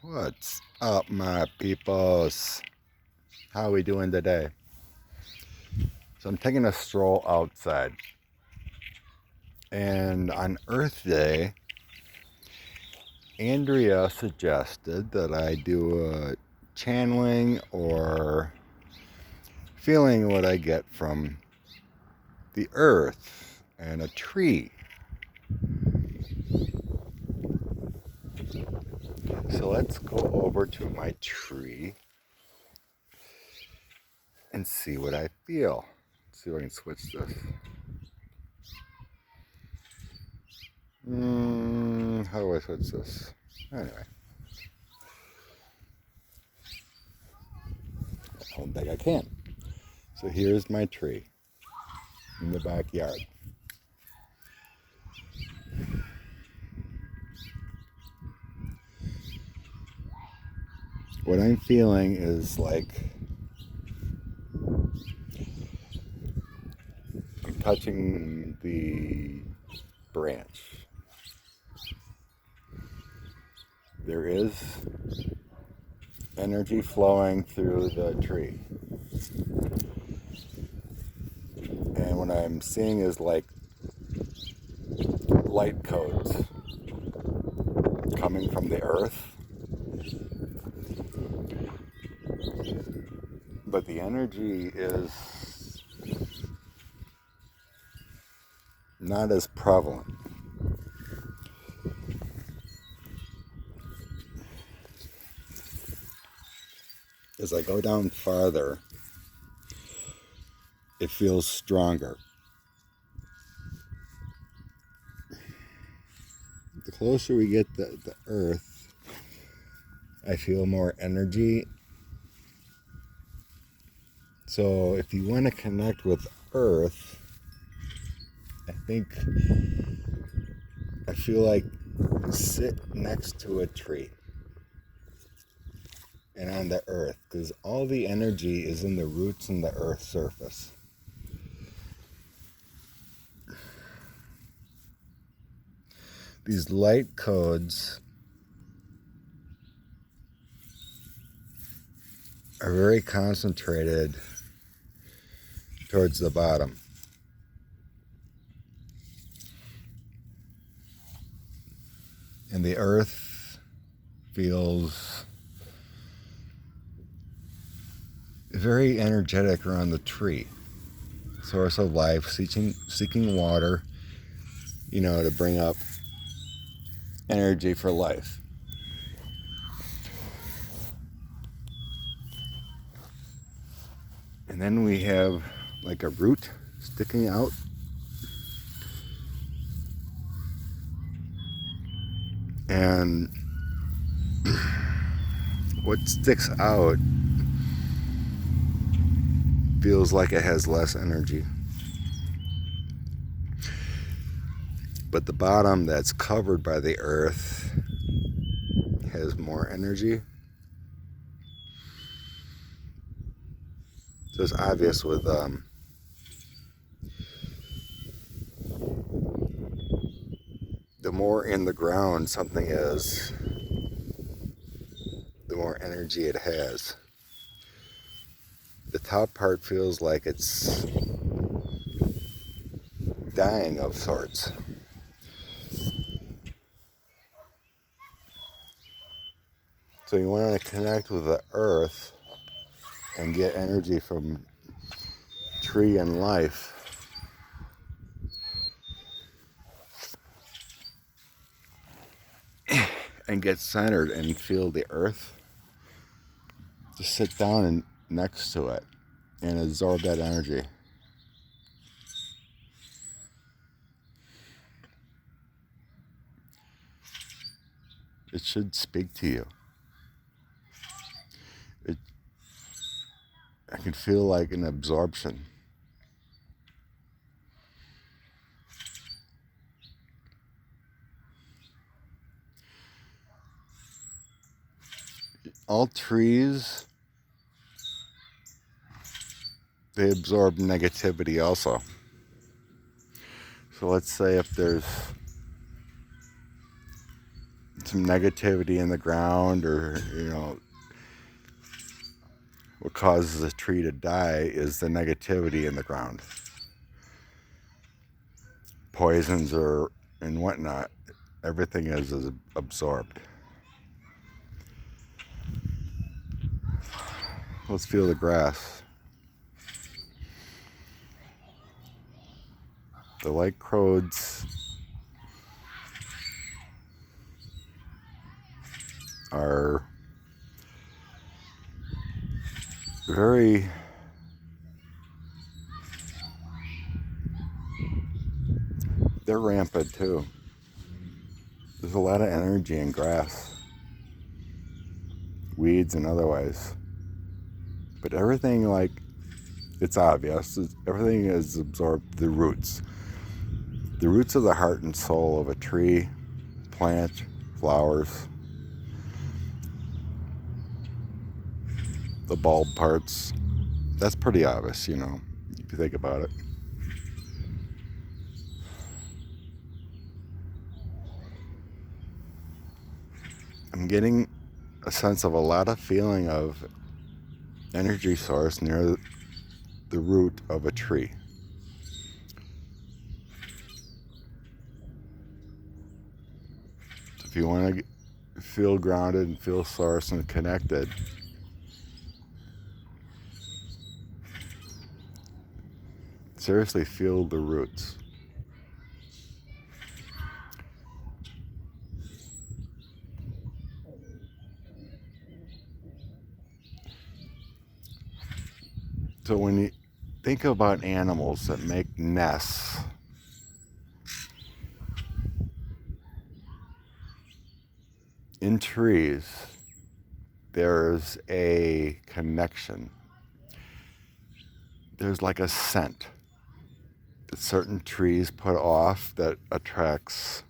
What's up, my peoples? How are we doing today? So I'm taking a stroll outside, and on Earth Day, Andrea suggested that I do a channeling or feeling what I get from the earth and a tree. So let's go over to my tree and see what I feel. Let's see if I can switch this. How do I switch this? Anyway, I don't think I can. So here's my tree in the backyard. What I'm feeling is like I'm touching the branch. There is energy flowing through the tree. And what I'm seeing is like light codes coming from the earth. But the energy is not as prevalent. As I go down farther, it feels stronger. The closer we get to the earth, I feel more energy. So if you want to connect with earth, I feel like sit next to a tree and on the earth, because all the energy is in the roots and the earth surface. These light codes are very concentrated towards the bottom. And the earth feels very energetic around the tree. Source of life, seeking water, to bring up energy for life. And then we have like a root sticking out. And what sticks out feels like it has less energy. But the bottom that's covered by the earth has more energy. So it's obvious with the more in the ground something is, the more energy it has. The top part feels like it's dying of sorts. So you want to connect with the earth and get energy from tree and life. And get centered and feel the earth. Just sit down and next to it and absorb that energy. It should speak to you. I can feel like an absorption. All trees, they absorb negativity also. So let's say if there's some negativity in the ground, or what causes a tree to die is the negativity in the ground, poisons or and whatnot. Everything is absorbed. Let's feel the grass. The light crodes are very they're rampant too. There's a lot of energy in grass, weeds and otherwise. But everything, like, it's obvious, everything is absorbed. The roots are the heart and soul of a tree, plant, flowers. The bulb parts, that's pretty obvious, if you think about it. I'm getting a sense of a lot of feeling of energy source near the root of a tree. So if you want to feel grounded and feel source and connected, seriously feel the roots. So when you think about animals that make nests, in trees, there's a connection. There's like a scent that certain trees put off that attracts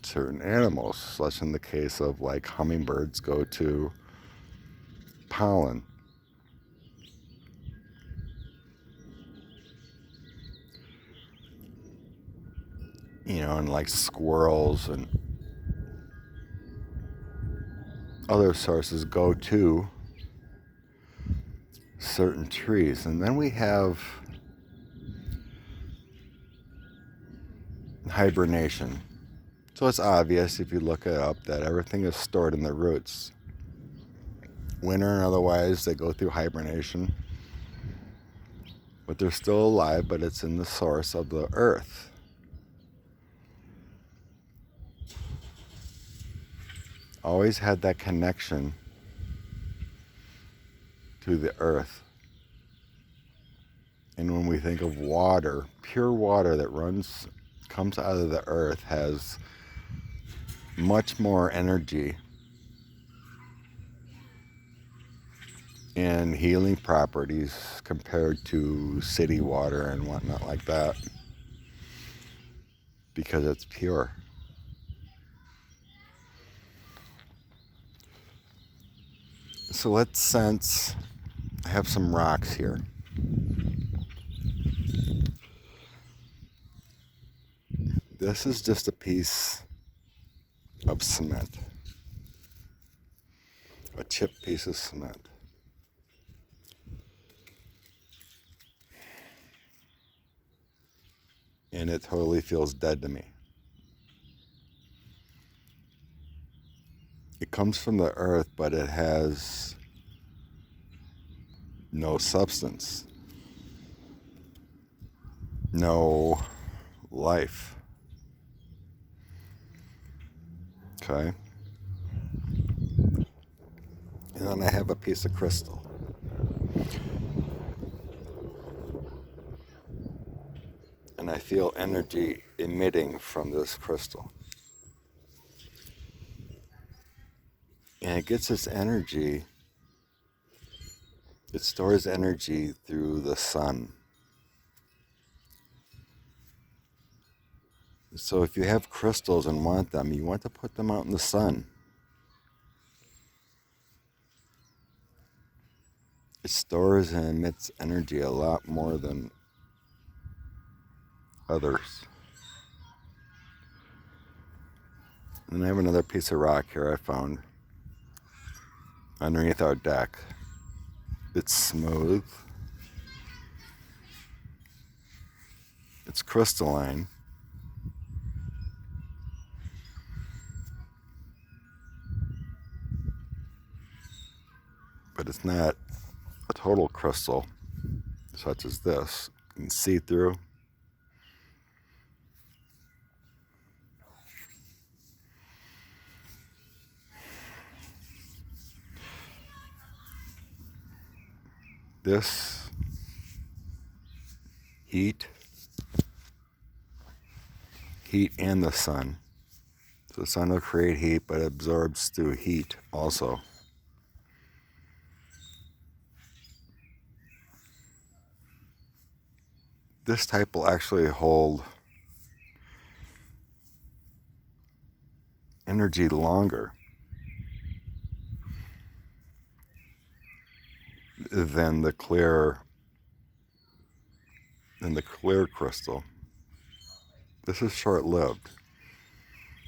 certain animals, such in the case of like hummingbirds go to pollen. And like squirrels and other sources go to certain trees. And then we have hibernation. So it's obvious if you look it up that everything is stored in the roots. Winter and otherwise, they go through hibernation. But they're still alive, but it's in the source of the earth. Always had that connection to the earth. And when we think of water, pure water that comes out of the earth has much more energy and healing properties compared to city water and whatnot like that, because it's pure. So let's sense, I have some rocks here. This is just a piece of cement, a chipped piece of cement. And it totally feels dead to me. It comes from the earth, but it has no substance, no life. Okay? And then I have a piece of crystal. And I feel energy emitting from this crystal. And it gets its energy, it stores energy through the sun. So if you have crystals and want them, you want to put them out in the sun. It stores and emits energy a lot more than others. And I have another piece of rock here I found underneath our deck. It's smooth. It's crystalline. But it's not a total crystal such as this. You can see through. This heat and the sun. So the sun will create heat, but it absorbs through heat also. This type will actually hold energy longer than the clear crystal. This is short-lived.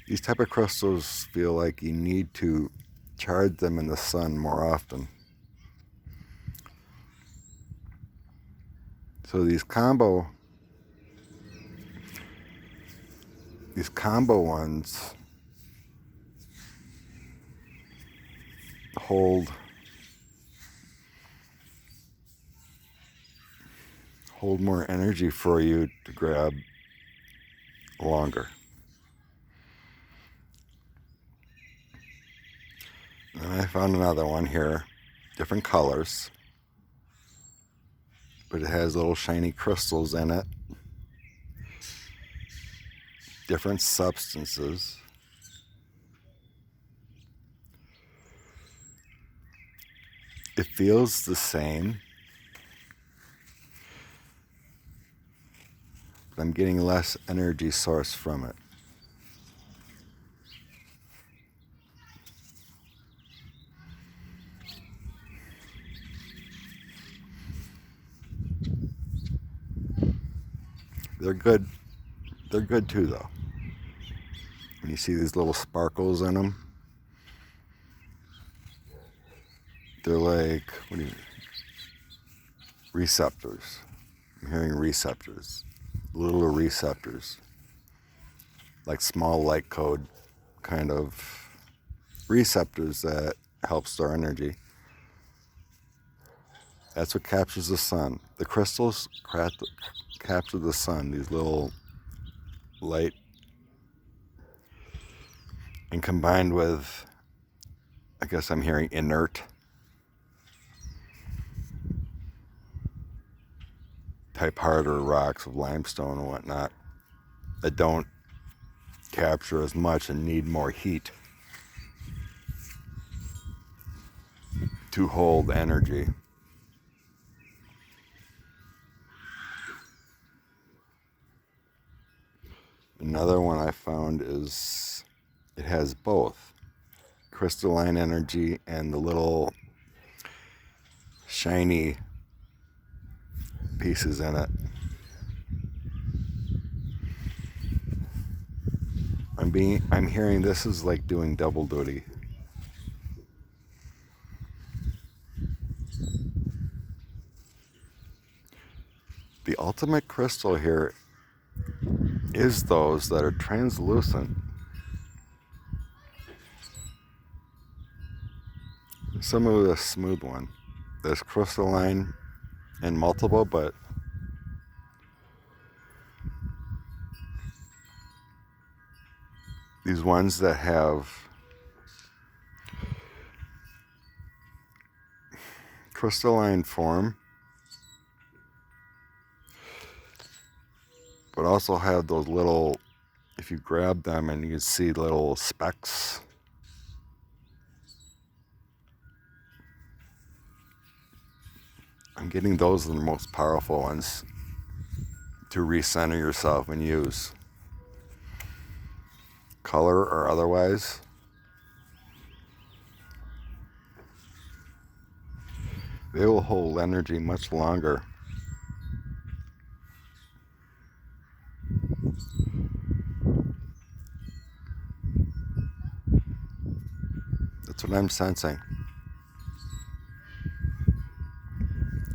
These type of crystals feel like you need to charge them in the sun more often. So these combo ones hold more energy for you to grab longer. And I found another one here, different colors, but it has little shiny crystals in it, different substances. It feels the same, but I'm getting less energy source from it. They're good. They're good too, though. When you see these little sparkles in them, they're like, receptors. I'm hearing receptors, little receptors, like small light code kind of receptors that help store energy. That's what captures the sun. The crystals capture the sun, these little light, and combined with, I guess I'm hearing inert type harder rocks of limestone and whatnot that don't capture as much and need more heat to hold energy. Another one I found is, it has both crystalline energy and the little shiny pieces in it. I'm hearing this is like doing double duty. The ultimate crystal here is those that are translucent. Some of the smooth one. There's crystalline and multiple, but these ones that have crystalline form, but also have those little, if you grab them and you can see little specks. I'm getting those are the most powerful ones to recenter yourself and use. Color or otherwise. They will hold energy much longer. what I'm sensing.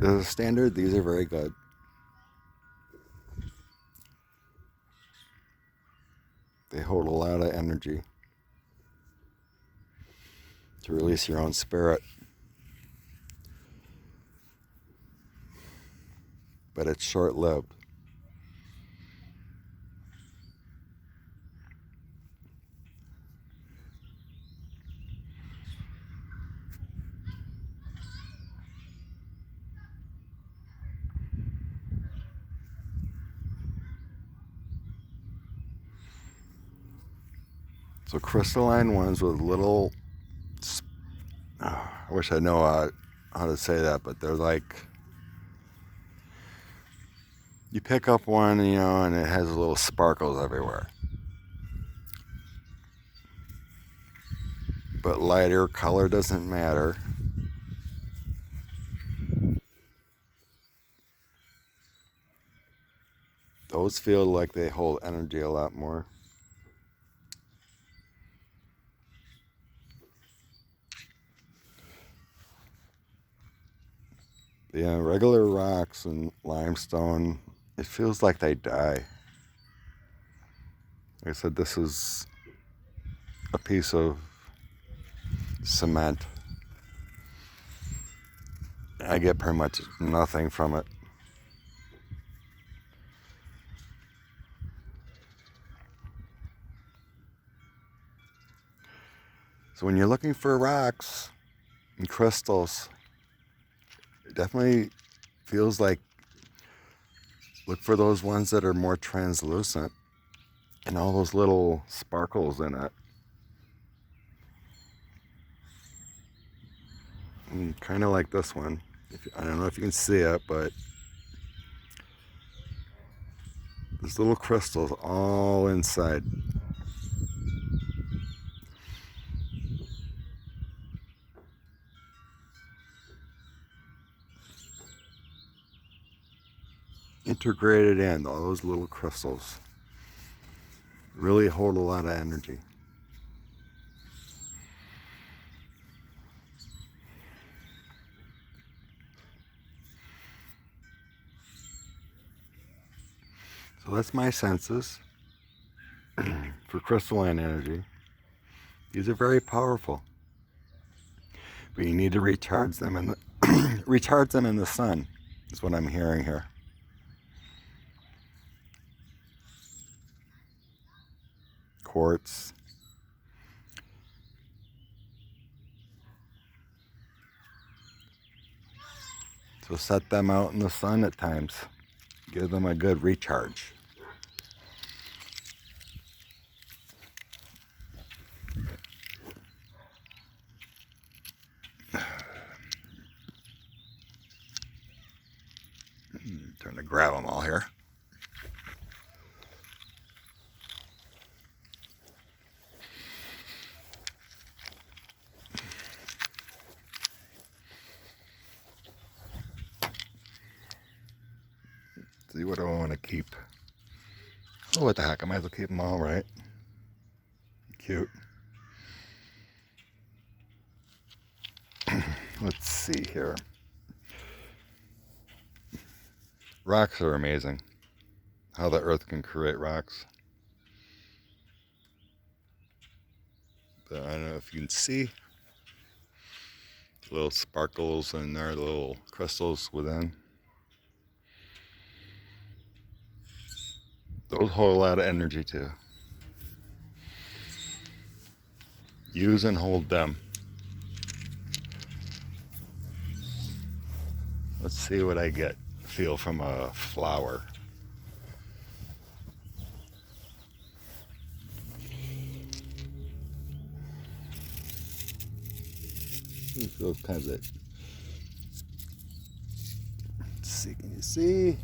As a standard, these are very good. They hold a lot of energy to release your own spirit. But it's short-lived. So crystalline ones with little, I wish I know how to say that, but they're like, you pick up one, and it has little sparkles everywhere. But lighter color doesn't matter. Those feel like they hold energy a lot more. Yeah, regular rocks and limestone, it feels like they die. Like I said, this is a piece of cement. I get pretty much nothing from it. So when you're looking for rocks and crystals, it definitely feels like look for those ones that are more translucent and all those little sparkles in it. Kind of like this one. I don't know if you can see it, but there's little crystals all inside. Integrated in, all those little crystals really hold a lot of energy. So that's my senses for crystalline energy. These are very powerful, but you need to recharge them in the recharge them in the sun. Is what I'm hearing here. Quartz. So set them out in the sun at times. Give them a good recharge. Trying to grab them all here. See what do I want to keep? Oh, what the heck? I might as well keep them all, right? Cute. Let's see here. Rocks are amazing. How the earth can create rocks. But I don't know if you can see little sparkles and there are little crystals within. Those hold a lot of energy too. Use and hold them. Let's see what I feel from a flower. Those kinds of. Let's see, can you see?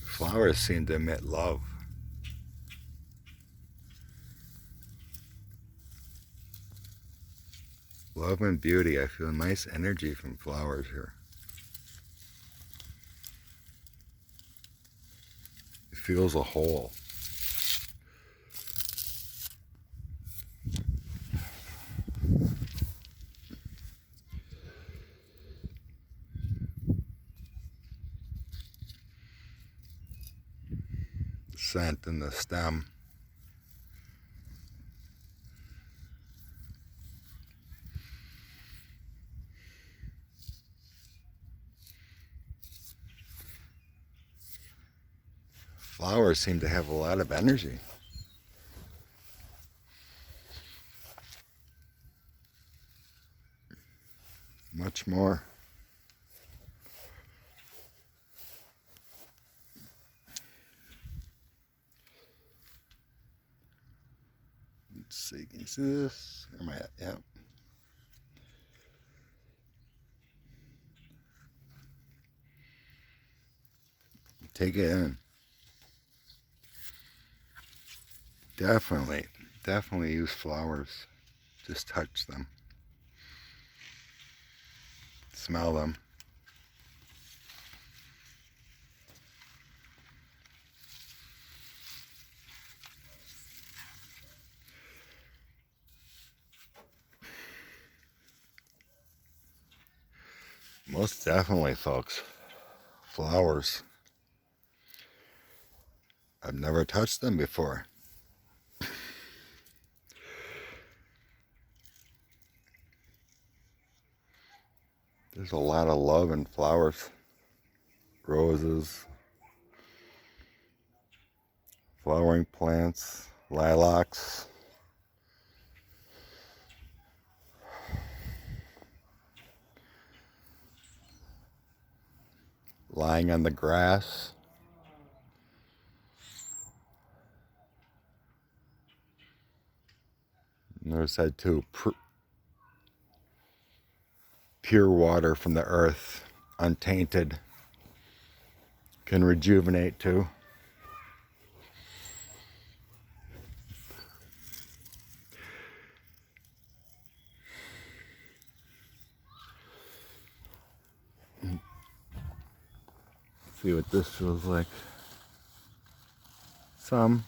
Flowers seem to emit love. Love and beauty. I feel nice energy from flowers here. It feels a whole. Scent in the stem. Flowers seem to have a lot of energy. Much more. Let's see, can you see this? Where am I at? Yep. Take it in. Definitely use flowers. Just touch them. Smell them. Most definitely, folks. Flowers. I've never touched them before. There's a lot of love in flowers. Roses, flowering plants, lilacs. Lying on the grass. And there's that too. Pure water from the earth, untainted, can rejuvenate too. See what this feels like. Some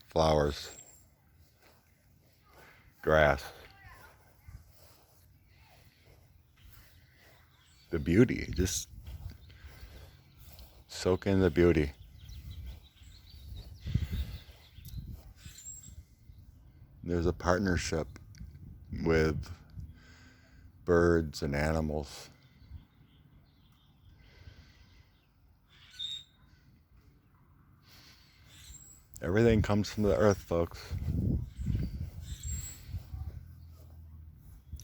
flowers, grass, the beauty, just soak in the beauty. There's a partnership with birds and animals. Everything comes from the earth, folks.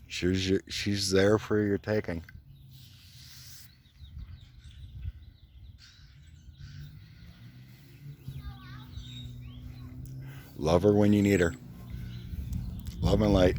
She's there for your taking. Love her when you need her. Love and light.